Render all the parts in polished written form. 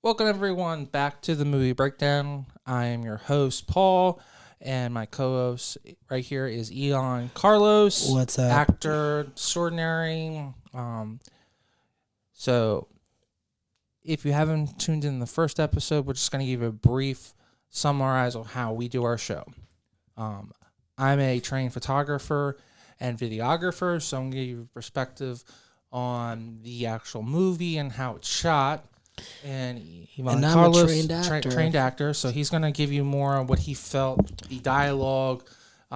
Welcome everyone back to the movie breakdown. I am your host Paul, and my co-host right here is Carlos. What's up? Actor extraordinary. So if you haven't tuned in the first episode, we're just going to give you a brief summarize of how we do our show. I'm a trained photographer and videographer, so I'm going to give you a perspective on the actual movie and how it's shot. And I'm Carlos, a trained actor. So he's going to give you more on what he felt, the dialogue,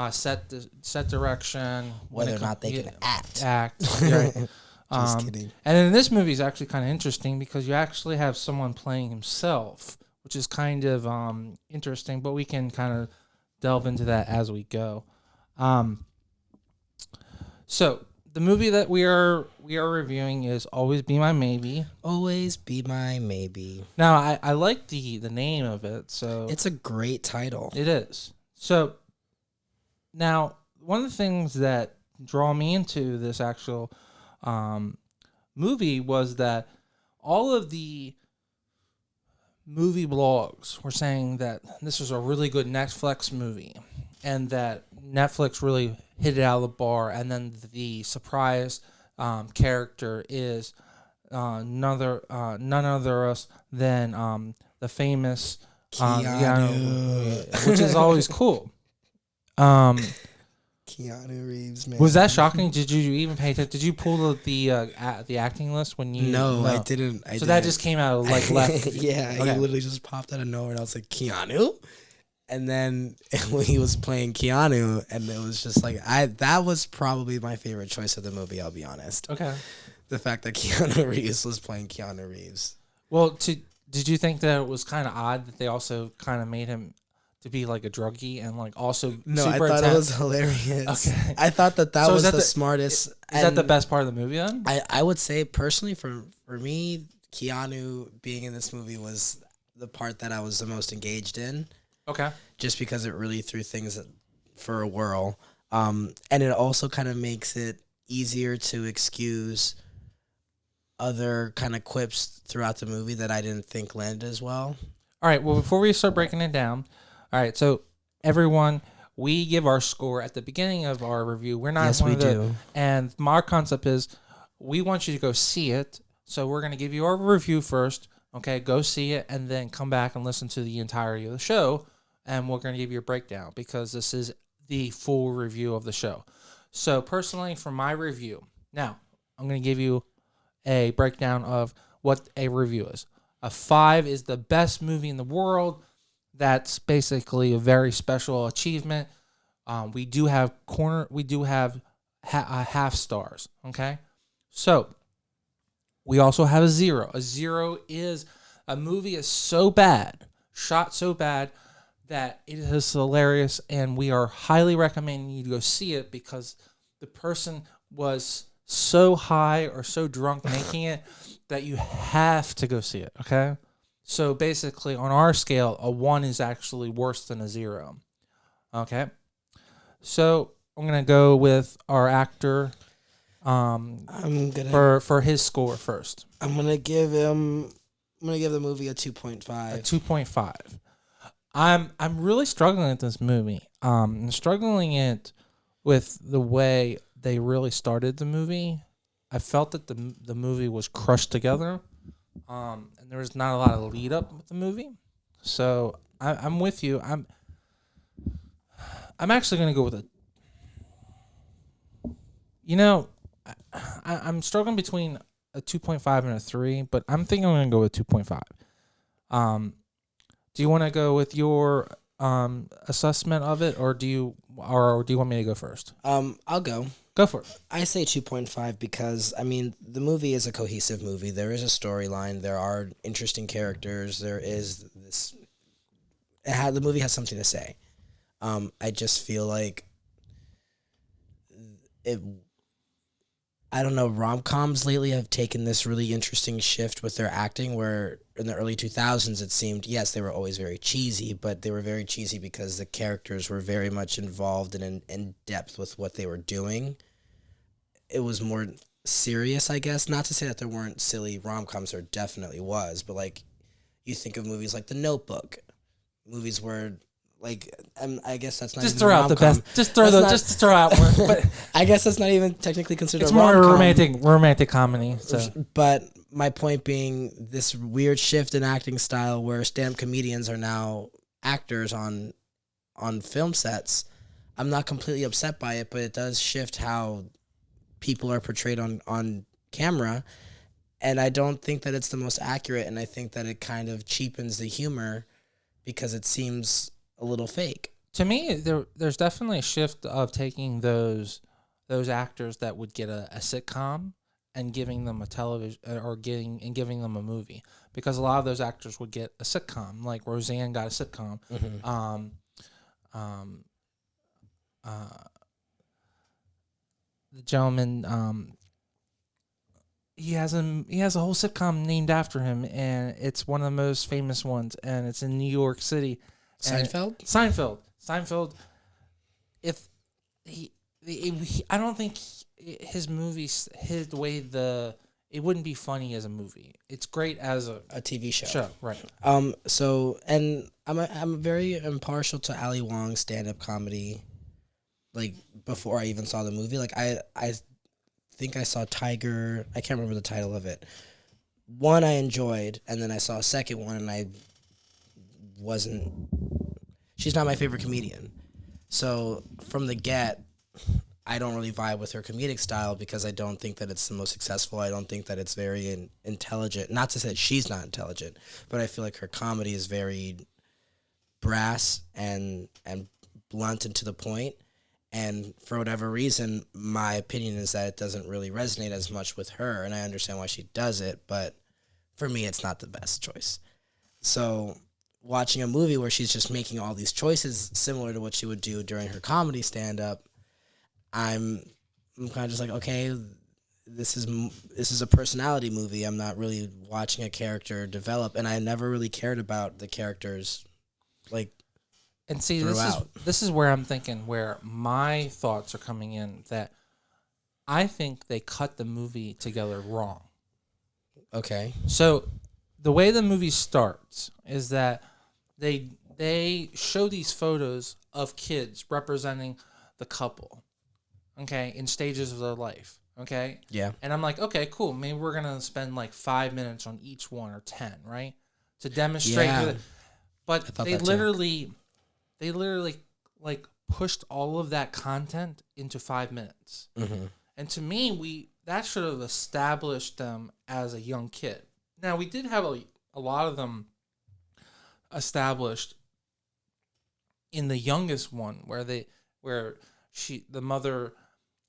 set direction, Whether or not they can act. Right. Just kidding. And then this movie is actually kind of interesting because you actually have someone playing himself, which is kind of interesting, but we can kind of delve into that as we go. So the movie that we are reviewing is Always Be My Maybe. Always Be My Maybe. Now, I like the name of it. So it's a great title. It is. So now, one of the things that draw me into this actual movie was that all of the movie blogs were saying that this was a really good Netflix movie and that Netflix really hit it out of the bar, and then the surprise character is none other than the famous Keanu. which is always cool. Keanu Reeves, man. Was that shocking? Did you even pay attention? Did you pull the acting list when you? No, I didn't. That just came out like left. Yeah, Okay. He literally just popped out of nowhere, and I was like, Keanu. And then when he was playing Keanu, and it was just like that was probably my favorite choice of the movie. I'll be honest. Okay. The fact that Keanu Reeves was playing Keanu Reeves. Well, did you think that it was kind of odd that they also kind of made him to be like a druggie and like also no? super I thought intense? it was hilarious. Okay. I thought that So was is that the smartest. Is that the best part of the movie then? I would say personally for me, Keanu being in this movie was the part that I was the most engaged in. Okay. Just because it really threw things for a whirl. And it also kind of makes it easier to excuse other kind of quips throughout the movie that I didn't think landed as well. All right. Well, before we start breaking it down, all right. So everyone, we give our score at the beginning of our review. We're not. Yes, we do. And our concept is we want you to go see it. So we're going to give you our review first. Okay, go see it and then come back and listen to the entirety of the show. And we're going to give you a breakdown because this is the full review of the show. So personally, for my review, now I'm going to give you a breakdown of what a review is. A 5 is the best movie in the world. That's basically a very special achievement. We do have half stars. Okay, so we also have a 0. A 0 is a movie is so bad, shot so bad, that it is hilarious, and we are highly recommending you to go see it because the person was so high or so drunk making it that you have to go see it, okay? So basically, on our scale, a 1 is actually worse than a 0, okay? So I'm going to go with our actor for his score first. I'm going to give the movie a 2.5. A 2.5. I'm really struggling with this movie. I'm struggling it with the way they really started the movie. I felt that the movie was crushed together, and there was not a lot of lead up with the movie. So I'm with you. I'm actually going to go with a. I'm struggling between a 2.5 and a 3, but I'm thinking I'm going to go with 2.5. Do you want to go with your assessment of it, or do you want me to go first? I'll go. Go for it. I say 2.5 because, I mean, the movie is a cohesive movie. There is a storyline. There are interesting characters. There is this... the movie has something to say. I just feel like I don't know, rom-coms lately have taken this really interesting shift with their acting where in the early 2000s it seemed, yes, they were always very cheesy, but they were very cheesy because the characters were very much involved and in depth with what they were doing. It was more serious, I guess. Not to say that there weren't silly rom-coms, there definitely was, but like You think of movies like The Notebook, movies where like I guess that's not Just even throw out the rom-com. best. Just throw out one. But I guess that's not even technically considered. it's a more rom-com. romantic comedy. So. But my point being, this weird shift in acting style where stand-up comedians are now actors on film sets. I'm not completely upset by it, but it does shift how people are portrayed on camera. And I don't think that it's the most accurate, and I think that it kind of cheapens the humor because it seems a little fake. To me, there's definitely a shift of taking those actors that would get a sitcom and giving them a television or giving them a movie, because a lot of those actors would get a sitcom, like Roseanne got a sitcom. Mm-hmm. The gentleman, he has a whole sitcom named after him, and it's one of the most famous ones, and it's in New York City. Seinfeld. If I don't think his movies, it wouldn't be funny as a movie. It's great as a TV show. Right. So, and I'm very impartial to Ali Wong's stand-up comedy. Like, before I even saw the movie, like I think I saw Tiger. I can't remember the title of it. One I enjoyed, and then I saw a second one, and I wasn't. She's not my favorite comedian. So from the get, I don't really vibe with her comedic style because I don't think that it's the most successful. I don't think that it's very intelligent. Not to say that she's not intelligent, but I feel like her comedy is very brass and blunt and to the point. And for whatever reason, my opinion is that it doesn't really resonate as much with her, and I understand why she does it, but for me, it's not the best choice. So watching a movie where she's just making all these choices similar to what she would do during her comedy stand-up, I'm kind of just like, okay, this is a personality movie. I'm not really watching a character develop, and I never really cared about the characters, like. And see, this is where I'm thinking, where my thoughts are coming in, that I think they cut the movie together wrong. Okay. So the way the movie starts is that they show these photos of kids representing the couple, okay, in stages of their life, okay? Yeah. And I'm like, okay, cool. Maybe we're going to spend like 5 minutes on each one, or 10, right? To demonstrate. Yeah. But they literally like pushed all of that content into 5 minutes. Mm-hmm. And to me, that should have established them as a young kid. Now, we did have a lot of them established in the youngest one, where the mother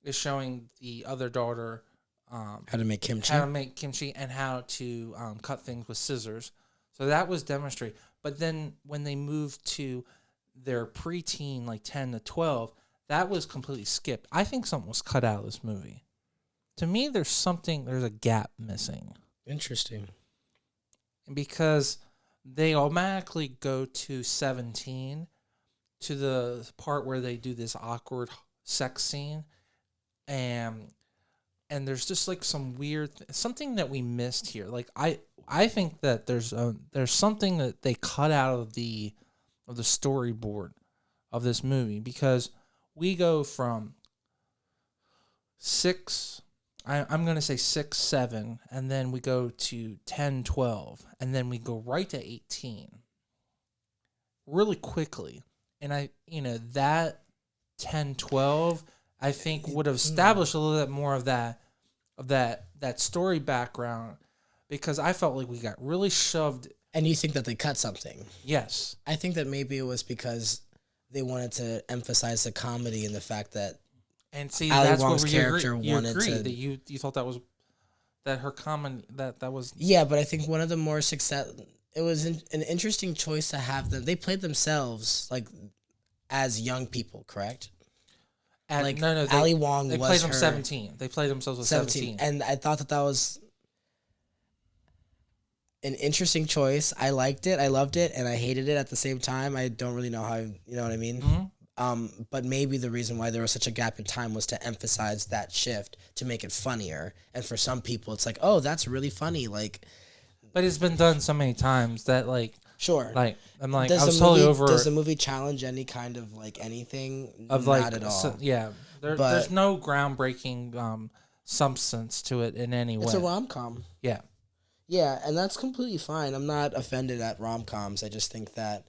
is showing the other daughter how to make kimchi, and how to cut things with scissors. So that was demonstrated. But then when they moved to their preteen, like 10 to 12, that was completely skipped. I think something was cut out of this movie. To me, there's a gap missing. Interesting. Because they automatically go to 17, to the part where they do this awkward sex scene, and there's just like some weird something that we missed here. Like I think that there's something that they cut out of the storyboard of this movie, because we go from 6, I'm going to say 6, 7, and then we go to 10, 12, and then we go right to 18 really quickly. And that 10, 12, I think would have established a little bit more of that story background, because I felt like we got really shoved. And you think that they cut something? Yes. I think that maybe it was because they wanted to emphasize the comedy and the fact that Ali Wong's Wong's character wanted to. That you thought that her comment that was. Yeah, but I think one of the more it was an interesting choice to have them. They played themselves like as young people, correct? Ali Wong they was played them her 17. They played themselves with 17. And I thought that was an interesting choice. I liked it, I loved it, and I hated it at the same time. I don't really know how, you know what I mean? Mm-hmm. But maybe the reason why there was such a gap in time was to emphasize that shift, to make it funnier. And for some people, it's like, oh, that's really funny. Like, But it's been done so many times that Sure. I'm like Does I was the movie, totally over does the movie challenge any kind of like anything? of Not at all. there's no groundbreaking substance to it in any way. It's a rom-com. Yeah. Yeah, and that's completely fine. I'm not offended at rom-coms. I just think that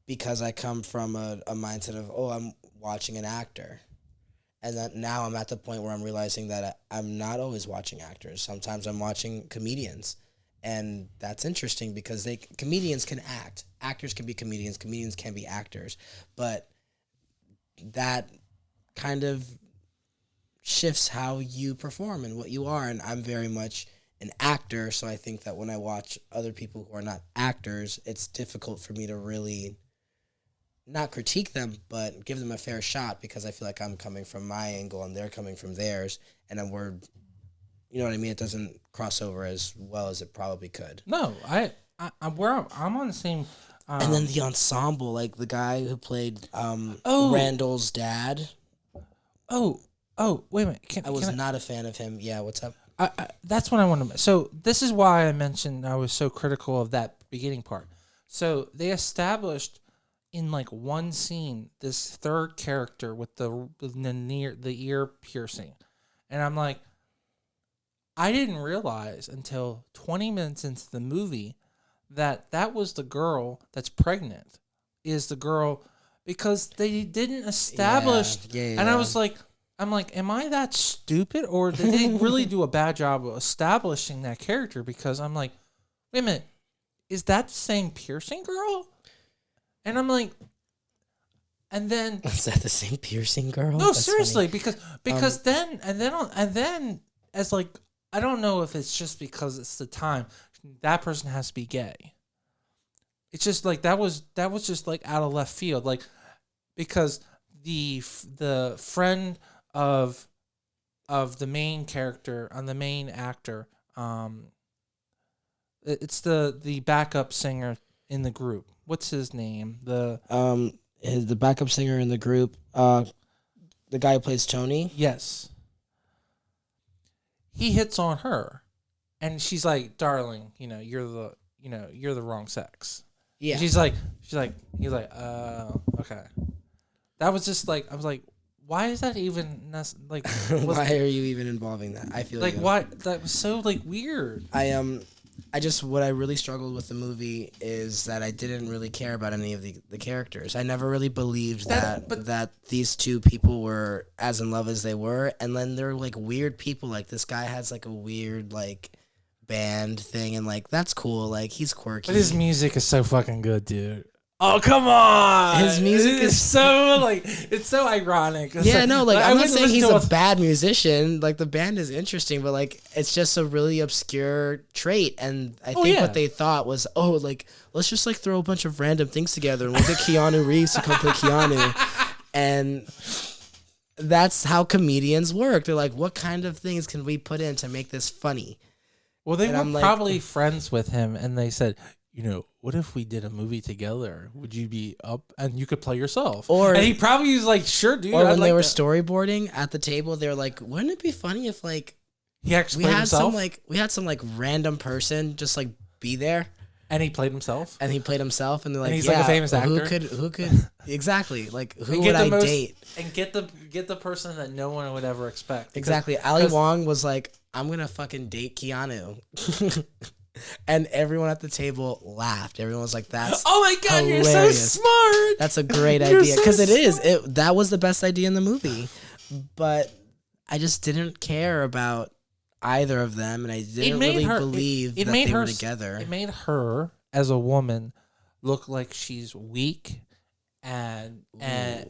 because I come from a mindset of, I'm watching an actor. And that now I'm at the point where I'm realizing that I'm not always watching actors. Sometimes I'm watching comedians. And that's interesting because comedians can act. Actors can be comedians. Comedians can be actors. But that kind of shifts how you perform and what you are. And I'm very much an actor, so I think that when I watch other people who are not actors, it's difficult for me to really not critique them, but give them a fair shot because I feel like I'm coming from my angle and they're coming from theirs, and then you know what I mean? It doesn't cross over as well as it probably could. No, I'm on the same. And then the ensemble, like the guy who played Randall's dad. Oh, wait a minute. I was not a fan of him. Yeah, what's up? That's what I want to. So this is why I mentioned I was so critical of that beginning part. So they established in like one scene this third character with the ear piercing, and I'm like, I didn't realize until 20 minutes into the movie that was the girl that's pregnant. Is the girl because they didn't establish, and I was like. I'm like, am I that stupid? Or did they really do a bad job of establishing that character? Because I'm like, wait a minute, is that the same piercing girl? And I'm like, and then is that the same piercing girl? No, that's seriously, funny. because then as like I don't know if it's just because it's the time that person has to be gay. It's just like that was just like out of left field, like because the friend of the main character and the main actor, it's the backup singer in the group. What's his name? The backup singer in the group, the guy who plays Tony. Yes. He hits on her, and she's like, "Darling, you're the wrong sex." Yeah. And he's like, okay. That was just like I was like. Why is that even like? Why are you even involving that? I feel like why that was so like weird. What I really struggled with the movie is that I didn't really care about any of the characters. I never really believed that these two people were as in love as they were, and then they're like weird people. Like this guy has like a weird like band thing, and like that's cool. Like he's quirky. But his music is so fucking good, dude. Oh, come on. His music is so, like, it's so ironic. It's I'm not saying he's a bad musician. Like, the band is interesting, but, like, it's just a really obscure trait. And I think what they thought was, let's just, like, throw a bunch of random things together and we'll get Keanu Reeves to come play Keanu. And that's how comedians work. They're like, what kind of things can we put in to make this funny? Well, they were probably friends with him, and they said, what if we did a movie together? Would you be up and you could play yourself? And he probably was like, sure, dude. Or when they were storyboarding at the table, they were like, wouldn't it be funny if like he actually played himself? We had some like random person just like be there. And he played himself? And they're like, he's like a famous actor. Who could exactly like who would I date? And get the person that no one would ever expect. Exactly. Ali Wong was like, I'm gonna fucking date Keanu. And everyone at the table laughed. Everyone was like, "That's oh my god, hilarious. You're so smart. That's a great idea." Because that was the best idea in the movie. But I just didn't care about either of them, and I didn't really believe that they were together. It made her, as a woman, look like she's weak, and I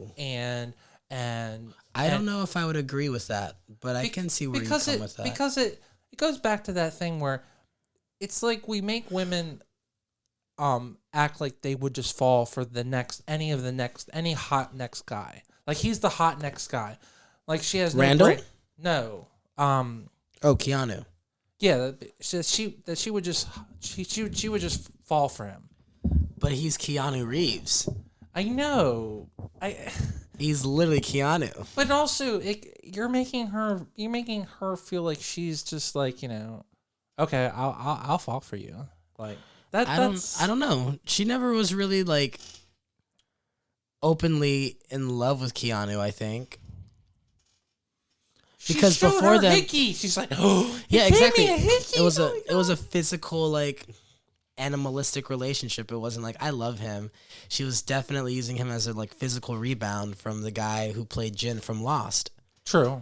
don't know if I would agree with that, but I can see where you come with that. Because it goes back to that thing where. It's like we make women act like they would just fall for any hot next guy. Like he's the hot next guy. Like she has Randall? No. Keanu. Yeah, she would just fall for him. But he's Keanu Reeves. I know. He's literally Keanu. But also you're making her feel like she's just like, Okay, I'll fall for you. Like that. I don't know. She never was really like openly in love with Keanu, I think. Because she before her that, hickey. She's like, oh, yeah, exactly. A hickey. It was a physical like animalistic relationship. It wasn't like I love him. She was definitely using him as a like physical rebound from the guy who played Jin from Lost. True.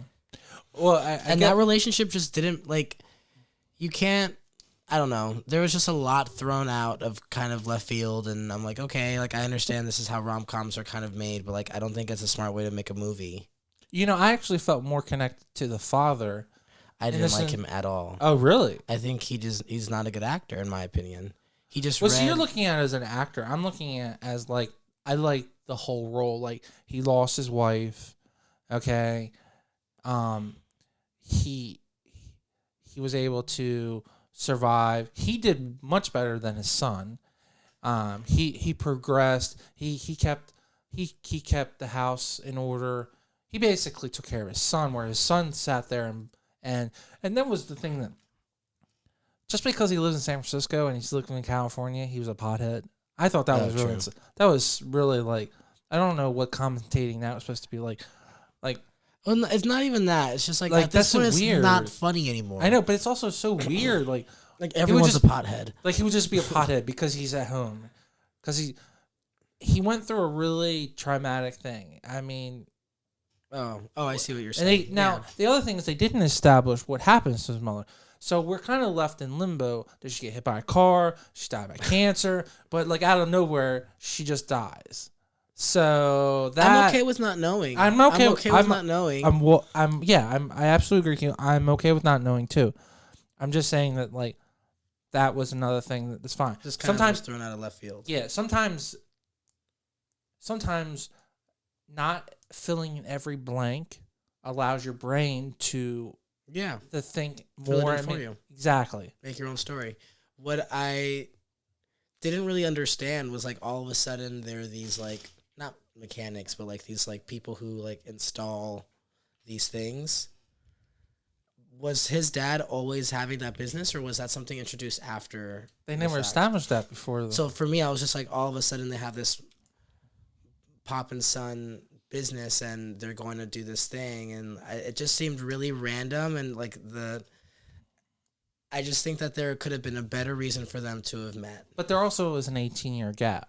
Well, and that relationship just didn't like. You can't. I don't know. There was just a lot thrown out of kind of left field, and I'm like, okay, like I understand this is how rom-coms are kind of made, but like I don't think it's a smart way to make a movie. You know, I actually felt more connected to the father. I didn't like him at all. Oh, really? I think he's not a good actor in my opinion. He just so you're looking at it as an actor. I'm looking at it as like I like the whole role. Like he lost his wife. Okay. He was able to survive. He did much better than his son. He progressed. He kept the house in order. He basically took care of his son, where his son sat there and that was the thing that just because he lives in San Francisco and he's living in California, he was a pothead. I thought that was really that was really like I don't know what commentating that was supposed to be like. Well, it's not even that. It's just like at this point, it's not funny anymore. I know, but it's also so weird. Like everyone's a pothead. Like he would just be a pothead because he's at home, because he went through a really traumatic thing. I mean, I see what you're saying. The other thing is they didn't establish what happens to his mother. So we're kind of left in limbo. Did she get hit by a car? She died by cancer? But like out of nowhere, she just dies. So that I'm okay with not knowing. I'm okay with not knowing. I absolutely agree with you. I'm okay with not knowing too. I'm just saying that like that was another thing that's fine. Just sometimes of thrown out of left field. Yeah, sometimes not filling in every blank allows your brain to think more for you. Exactly. Make your own story. What I didn't really understand was like all of a sudden there are these like not mechanics, but like these like people who like install these things. Was his dad always having that business, or was that something introduced after? They never established that before, though. So for me, I was just like, all of a sudden they have this Pop and Son business, and they're going to do this thing, and it just seemed really random, and like I just think that there could have been a better reason for them to have met. But there also was an 18-year gap.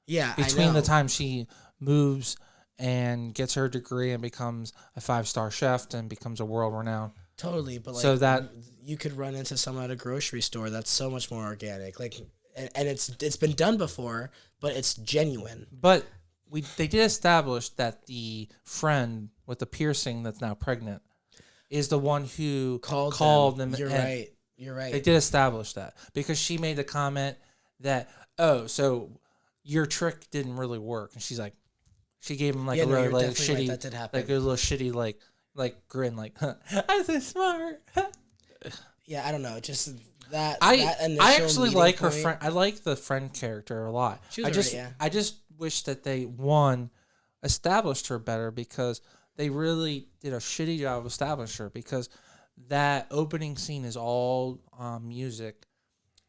Yeah, between the time she moves and gets her degree and becomes a 5-star chef and becomes a world-renowned. Totally, but like so that you could run into someone at a grocery store that's so much more organic. Like, and it's been done before, but it's genuine. But they did establish that the friend with the piercing that's now pregnant is the one who called them. You're right. You're right. They did establish that because she made the comment that, so your trick didn't really work, and she's like, she gave him like a really like shitty, right. That did happen. like a little shitty like grin, like I'm so smart. Yeah, I don't know, just that. I actually like her friend. I like the friend character a lot. I just wish that they established her better, because they really did a shitty job of establishing her, because that opening scene is all music,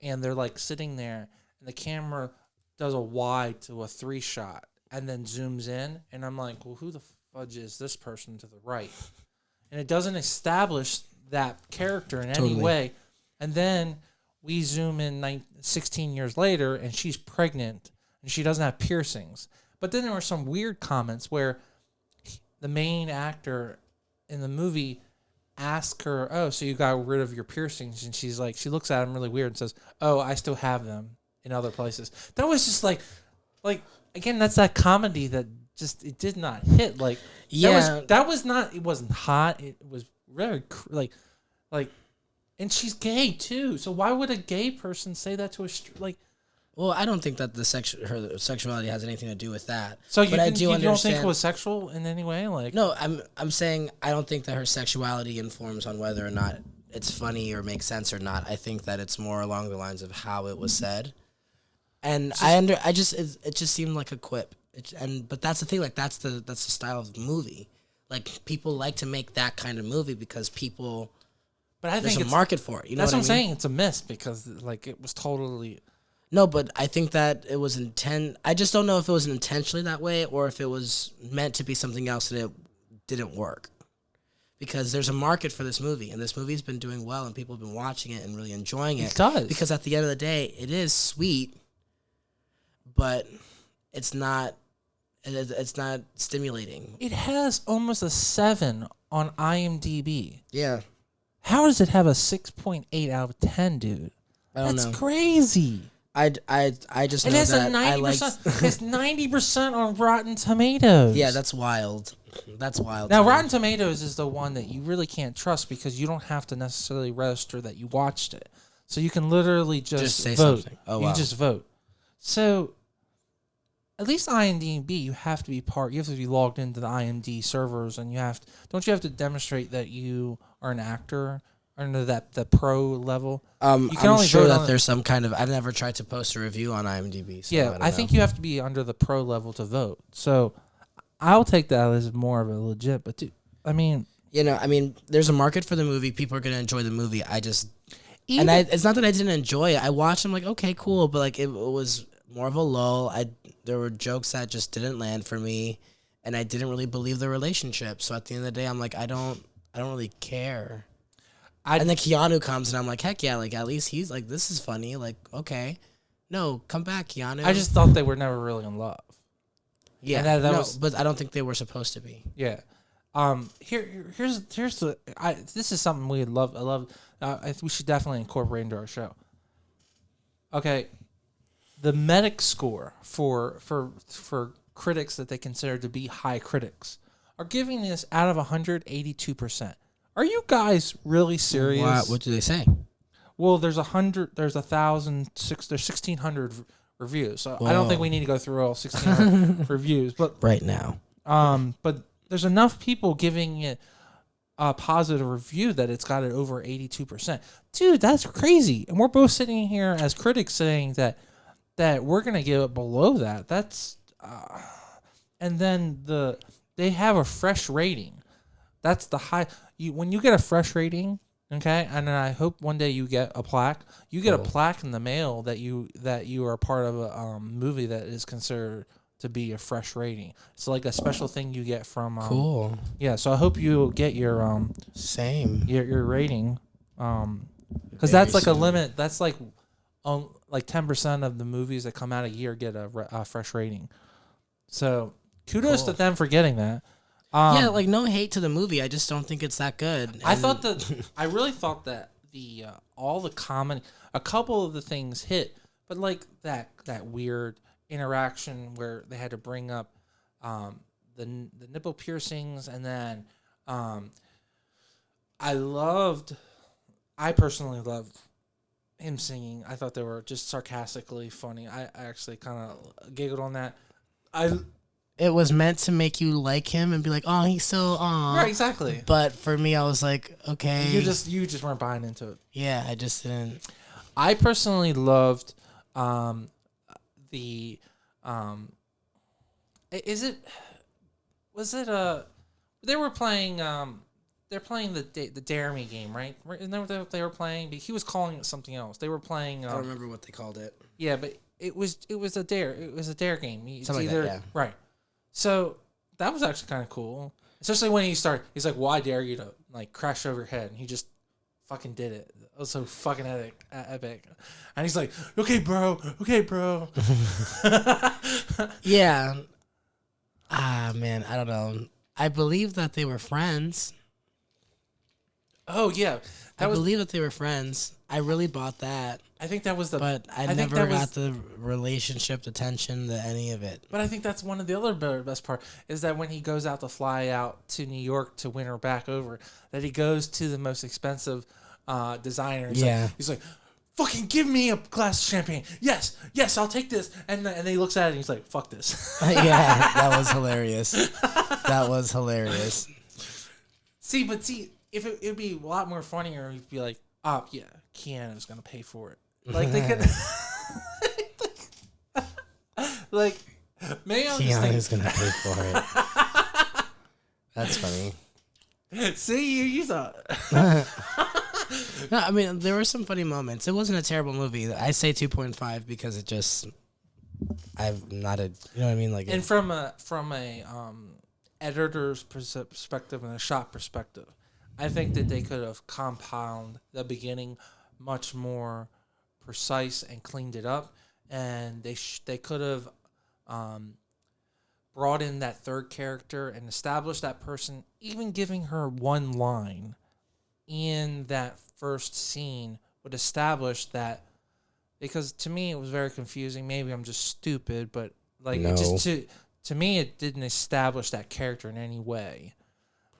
and they're like sitting there, and the camera does a wide to a 3 shot, and then zooms in, and I'm like, well, who the fudge is this person to the right? And it doesn't establish that character in any way. And then we zoom in 16 years later, and she's pregnant, and she doesn't have piercings. But then there were some weird comments where the main actor in the movie asked her, oh, so you got rid of your piercings? And she's like, she looks at him really weird and says, oh, I still have them in other places. That was just like again, that's that comedy that just, it did not hit. Like, that was not, it wasn't hot. It was very like, and she's gay too. So why would a gay person say that to a Well, I don't think that her sexuality has anything to do with that. So you don't think it was sexual in any way? Like, no, I'm saying I don't think that her sexuality informs on whether or not it's funny or makes sense or not. I think that it's more along the lines of how it was said. And it just seemed like a quip. But that's the thing. Like that's the style of the movie. Like people like to make that kind of movie because people But I There's think a market for it. You know that's what I'm I mean? saying. It's a miss because like it was totally. No, but I think that it was I just don't know if it was intentionally that way or if it was meant to be something else and it didn't work. Because there's a market for this movie, and this movie's been doing well, and people have been watching it and really enjoying it. It does. Because at the end of the day, it is sweet, but it's not. It's not stimulating. It has almost a 7 on IMDb. Yeah, How does it have a 6.8 out of 10, dude? I don't know. That's crazy. I just It know has a that I 90%. like. It's 90% on Rotten Tomatoes. Yeah, that's wild. That's wild. Now, to me. Rotten Tomatoes is the one that you really can't trust because you don't have to necessarily register that you watched it. So you can literally just say vote. something. Oh, you wow. just vote. So at least IMDb, you have to be logged into the IMDb servers, and don't you have to demonstrate that you are an actor under the pro level? You can I'm sure vote that on- there's some kind of. I've never tried to post a review on IMDb. So Yeah, I think you have to be under the pro level to vote. So I'll take that as more of a legit. But dude, I mean, there's a market for the movie. People are gonna enjoy the movie. It's not that I didn't enjoy it. I watched. I'm like, okay, cool, but like it was more of a lull. There were jokes that just didn't land for me, and I didn't really believe the relationship. So at the end of the day, I'm like, I don't really care. And then Keanu comes, and I'm like, heck yeah, like at least he's like, this is funny. Like, okay, no, come back, Keanu. I just thought they were never really in love. yeah, and that was- but I don't think they were supposed to be. Yeah. Here's the this is something we love. I love. We should definitely incorporate into our show. Okay, the Medic score for critics that they consider to be high critics are giving this out of 182%. Are you guys really serious? What do they say? Well, there's 1,600 reviews, so I don't think we need to go through all 1,600 reviews, but Right now. but there's enough people giving it a positive review that it's got it over 82%. Dude, that's crazy. And we're both sitting here as critics saying that we're gonna give it below that. That's and then they have a fresh rating. That's the high. When you get a fresh rating, okay, and then I hope one day you get a plaque. You get a plaque in the mail that you are part of a movie that is considered to be a fresh rating. It's like a special thing you get from. Cool. Yeah, so I hope you get your Same. your rating, because that's like a limit. That's like 10% of the movies that come out a year get a fresh rating. So kudos to them for getting that. Yeah, like no hate to the movie. I just don't think it's that good. I really thought that all the comedy, a couple of the things hit, but like that weird interaction where they had to bring up the nipple piercings, and then I personally loved him singing. I thought they were just sarcastically funny. I actually kind of giggled on that. It was meant to make you like him and be like, oh, he's so Right, exactly. But for me, I was like, okay. You just weren't buying into it. Yeah, I just didn't. I personally loved they were playing they're playing the Dare Me game, right? Isn't that what they were playing? But he was calling it something else. They were playing I don't remember what they called it. Yeah, but it was a dare. It was a dare game. Something like that, yeah. Right. So that was actually kind of cool. Especially when he's like, well, I dare you to like crash over your head, and he just fucking did it. It was so fucking epic. And he's like, okay, bro. Yeah. Man, I don't know. I believe that they were friends. Oh yeah, I believe that they were friends. I really bought that. I think that was But I never got the relationship, the tension, any of it. But I think that's one of the other best part is that when he goes out to fly out to New York to win her back over, that he goes to the most expensive designer. He's like, fucking give me a glass of champagne. Yes, I'll take this. And then he looks at it and he's like, fuck this. Yeah, that was hilarious. See, if it would be a lot more funnier, he'd be like, oh, yeah, Keanu's going to pay for it. Like, they could... like, maybe I'm just Keanu's going to pay for it. That's funny. See, you thought... No, I mean, there were some funny moments. It wasn't a terrible movie. I say 2.5 because it just, I'm not a, you know what I mean? Like, And from a editor's perspective and a shot perspective, I think that they could have compound the beginning much more precise and cleaned it up, and they could have brought in that third character and established that person, even giving her one line in that first scene would establish that, because to me it was very confusing. Maybe I'm just stupid, but like No. it just to me it didn't establish that character in any way.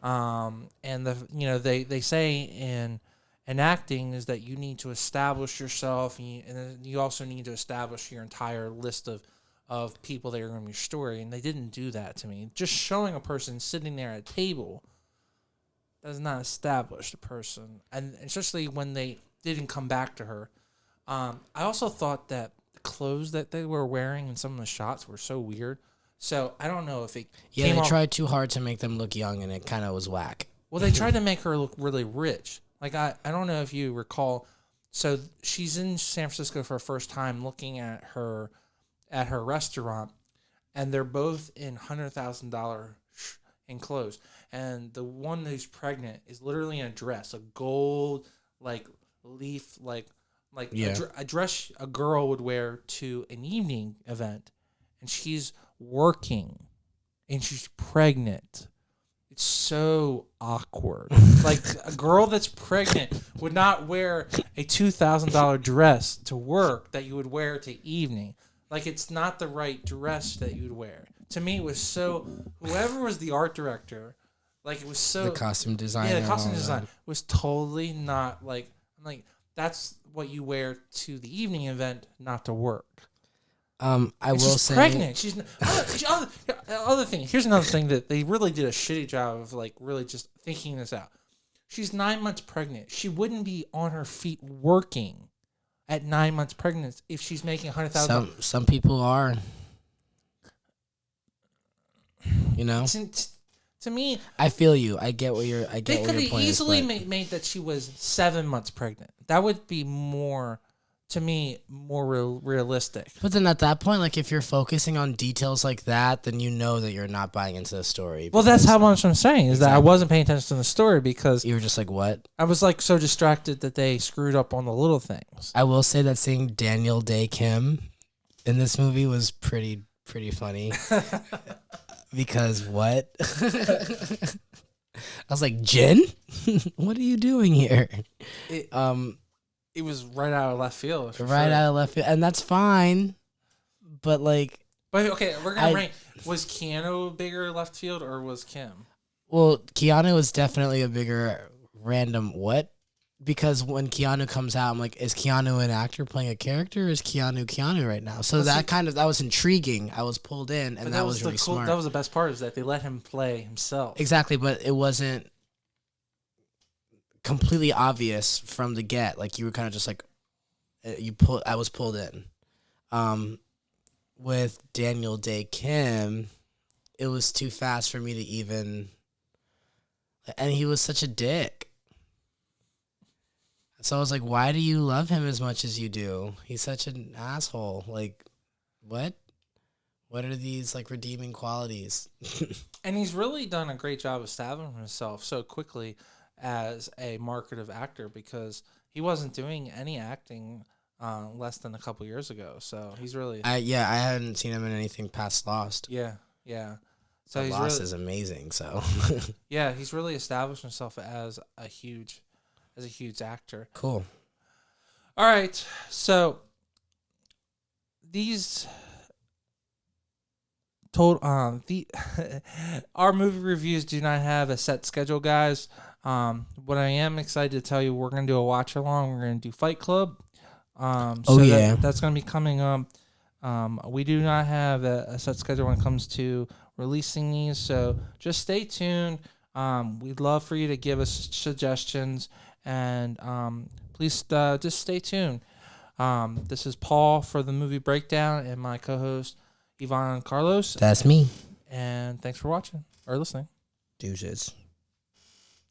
And they say in acting is that you need to establish yourself, and then you also need to establish your entire list of people that are in your story, and they didn't do that to me. Just showing a person sitting there at a table does not establish the person, and especially when they didn't come back to her. I also thought that the clothes that they were wearing in some of the shots were so weird. So I don't know if it yeah, they tried too hard to make them look young, and it kind of was whack. Well, they tried to make her look really rich. Like, I don't know if you recall. So she's in San Francisco for her first time, looking at her restaurant, and they're both in $100,000 in clothes. And the one who's pregnant is literally in a dress, a gold leaf Yeah. a dress a girl would wear to an evening event, and she's working, and she's pregnant. It's so awkward. Like, a girl that's pregnant would not wear a $2,000 dress to work that you would wear to evening. Like, it's not the right dress that you'd wear. To me, it was so. Whoever was the art director, like, it was so. The costume design. Yeah, the costume design was totally not like. I'm like, that's what you wear to the evening event, not to work. I will she's say, pregnant. She's other thing. Here's another thing that they really did a shitty job of, like, really just thinking this out. She's 9 months pregnant. She wouldn't be on her feet working at 9 months pregnant if she's making $100,000. Some people are. You know. To me, I feel you. I get what you're. I get they what could your have point easily is, made that she was 7 months pregnant. That would be more. To me, more realistic. But then at that point, like, if you're focusing on details like that, then you know that you're not buying into the story. Well, that's how much I'm saying is that I wasn't paying attention to the story because you were just like, what? I was like so distracted that they screwed up on the little things. I will say that seeing Daniel Day Kim in this movie was pretty funny. Because what? I was like, Jen, what are you doing here? It was right out of left field. Right out of left field, and that's fine. But like, okay, we're gonna rank. Was Keanu bigger left field or was Kim? Well, Keanu is definitely a bigger random what? Because when Keanu comes out, I'm like, is Keanu an actor playing a character? Or is Keanu right now? So that was intriguing. I was pulled in, and that was really smart. That was the best part, is that they let him play himself. Exactly, but it wasn't completely obvious from the get. Like, you were kind of just like, I was pulled in. With Daniel Day Kim, it was too fast for me to even, and he was such a dick. So I was like, why do you love him as much as you do? He's such an asshole. Like, what? What are these, like, redeeming qualities? And he's really done a great job establishing himself so quickly as a marketive actor, because he wasn't doing any acting less than a couple years ago. So he's really... I hadn't seen him in anything past Lost. Yeah. So Lost is amazing, so... Yeah, he's really established himself as a huge actor. Cool. All right, so these our movie reviews do not have a set schedule, guys. What I am excited to tell you, we're gonna do a watch along. We're gonna do Fight Club. That's gonna be coming up. We do not have a set schedule when it comes to releasing these, so just stay tuned. We'd love for you to give us suggestions, and please just stay tuned. This is Paul for the Movie Breakdown, and my co-host Yvonne and Carlos. That's me. And thanks for watching or listening. Deuces.